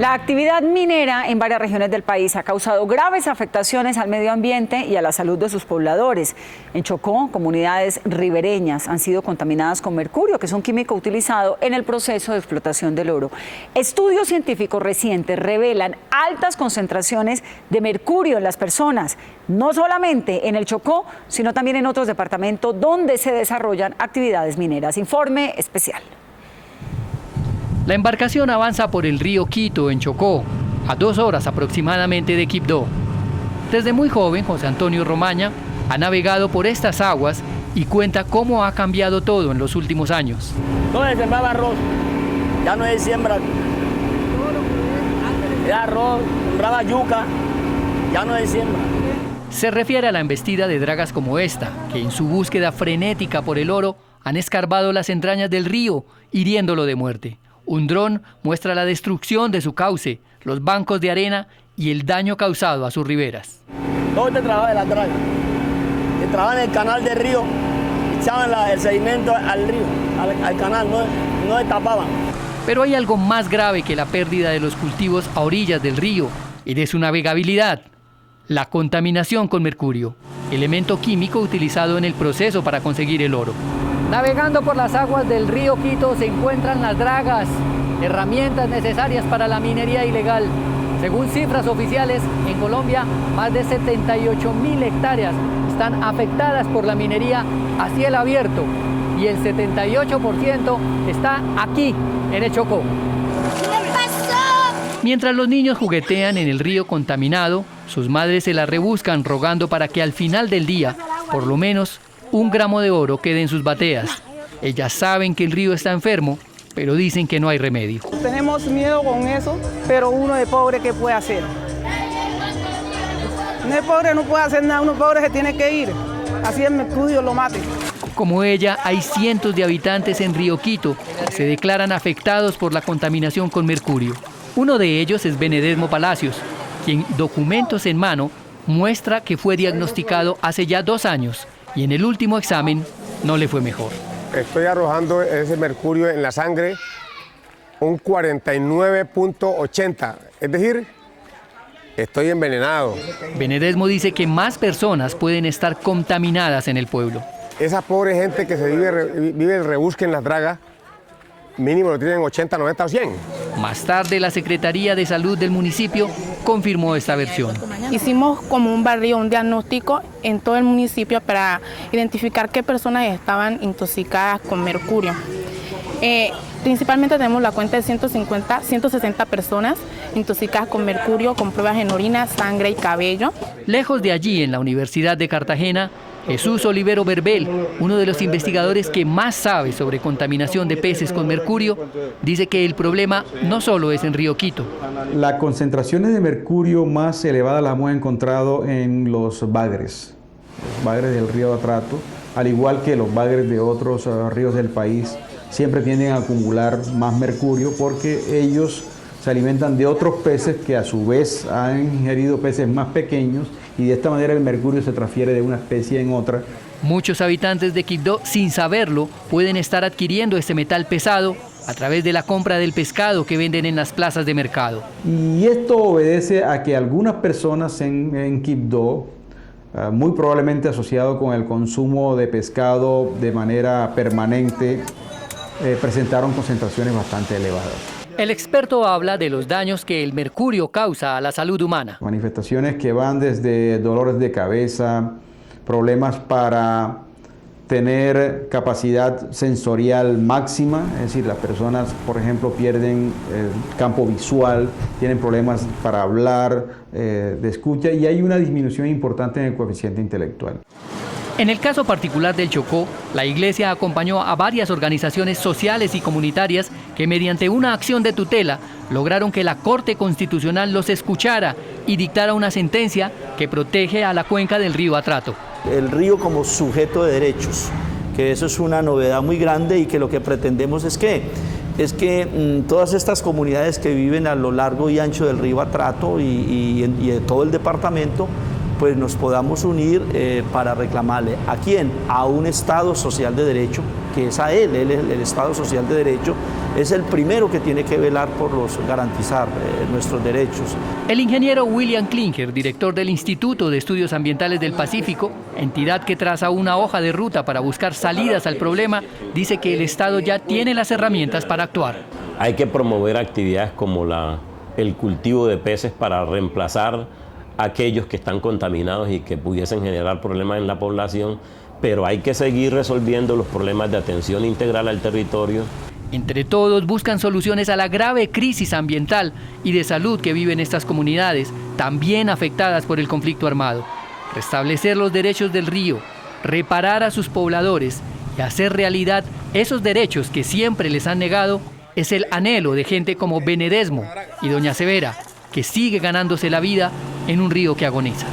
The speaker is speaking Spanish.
La actividad minera en varias regiones del país ha causado graves afectaciones al medio ambiente y a la salud de sus pobladores. En Chocó, comunidades ribereñas han sido contaminadas con mercurio, que es un químico utilizado en el proceso de explotación del oro. Estudios científicos recientes revelan altas concentraciones de mercurio en las personas, no solamente en el Chocó, sino también en otros departamentos donde se desarrollan actividades mineras. Informe especial. La embarcación avanza por el río Quito, en Chocó, a 2 horas aproximadamente de Quibdó. Desde muy joven, José Antonio Romaña ha navegado por estas aguas y cuenta cómo ha cambiado todo en los últimos años. ¿Dónde se sembraba arroz? Ya no hay siembra. Era arroz, sembraba yuca, ya no hay siembra. Se refiere a la embestida de dragas como esta, que en su búsqueda frenética por el oro han escarbado las entrañas del río, hiriéndolo de muerte. Un dron muestra la destrucción de su cauce, los bancos de arena y el daño causado a sus riberas. ¿Dónde trabajaba de las dragas? Que trabajaban en el canal del río, echaban el sedimento al río, al canal, no destapaban. Pero hay algo más grave que la pérdida de los cultivos a orillas del río y de su navegabilidad: la contaminación con mercurio, elemento químico utilizado en el proceso para conseguir el oro. Navegando por las aguas del río Quito se encuentran las dragas, herramientas necesarias para la minería ilegal. Según cifras oficiales, en Colombia, más de 78.000 hectáreas están afectadas por la minería a cielo abierto y el 78% está aquí, en el Chocó. Mientras los niños juguetean en el río contaminado, sus madres se la rebuscan rogando para que al final del día, por lo menos, 1 gramo de oro quede en sus bateas. Ellas saben que el río está enfermo, pero dicen que no hay remedio. Tenemos miedo con eso, pero uno de pobre, ¿qué puede hacer? Uno de pobre no puede hacer nada, uno pobre se tiene que ir. Así el mercurio lo mate. Como ella, hay cientos de habitantes en Río Quito que se declaran afectados por la contaminación con mercurio. Uno de ellos es Benedesmo Palacios, quien, documentos en mano, muestra que fue diagnosticado hace ya 2 años y en el último examen no le fue mejor. Estoy arrojando ese mercurio en la sangre un 49.80, es decir, estoy envenenado. Benedesmo dice que más personas pueden estar contaminadas en el pueblo. Esa pobre gente que se vive el rebusque en las dragas, mínimo lo tienen 80, 90 o 100. Más tarde, la Secretaría de Salud del municipio confirmó esta versión. Hicimos como un barrio, un diagnóstico en todo el municipio para identificar qué personas estaban intoxicadas con mercurio. Principalmente tenemos la cuenta de 160 personas intoxicadas con mercurio, con pruebas en orina, sangre y cabello. Lejos de allí, en la Universidad de Cartagena, Jesús Olivero Berbel, uno de los investigadores que más sabe sobre contaminación de peces con mercurio, dice que el problema no solo es en Río Quito. Las concentraciones de mercurio más elevadas las hemos encontrado en los bagres del río Atrato, al igual que los bagres de otros ríos del país. Siempre tienden a acumular más mercurio porque ellos se alimentan de otros peces que a su vez han ingerido peces más pequeños y de esta manera el mercurio se transfiere de una especie en otra. Muchos habitantes de Quibdó, sin saberlo, pueden estar adquiriendo este metal pesado a través de la compra del pescado que venden en las plazas de mercado. Y esto obedece a que algunas personas en Quibdó, muy probablemente asociado con el consumo de pescado de manera permanente, presentaron concentraciones bastante elevadas. El experto habla de los daños que el mercurio causa a la salud humana. Manifestaciones que van desde dolores de cabeza, problemas para tener capacidad sensorial máxima, es decir, las personas, por ejemplo, pierden el campo visual, tienen problemas para hablar, de escucha, y hay una disminución importante en el coeficiente intelectual. En el caso particular del Chocó, la Iglesia acompañó a varias organizaciones sociales y comunitarias que mediante una acción de tutela lograron que la Corte Constitucional los escuchara y dictara una sentencia que protege a la cuenca del río Atrato. El río como sujeto de derechos, que eso es una novedad muy grande y que lo que pretendemos es que todas estas comunidades que viven a lo largo y ancho del río Atrato y de todo el departamento, pues nos podamos unir para reclamarle a quién, a un Estado social de derecho, que es a él el Estado social de derecho, es el primero que tiene que velar por garantizar nuestros derechos. El ingeniero William Klinger, director del Instituto de Estudios Ambientales del Pacífico, entidad que traza una hoja de ruta para buscar salidas al problema, dice que el Estado ya tiene las herramientas para actuar. Hay que promover actividades como el cultivo de peces para reemplazar a aquellos que están contaminados y que pudiesen generar problemas en la población, pero hay que seguir resolviendo los problemas de atención integral al territorio. Entre todos buscan soluciones a la grave crisis ambiental y de salud que viven estas comunidades, también afectadas por el conflicto armado. Restablecer los derechos del río, reparar a sus pobladores y hacer realidad esos derechos que siempre les han negado es el anhelo de gente como Benedesmo y Doña Severa, que sigue ganándose la vida en un río que agoniza.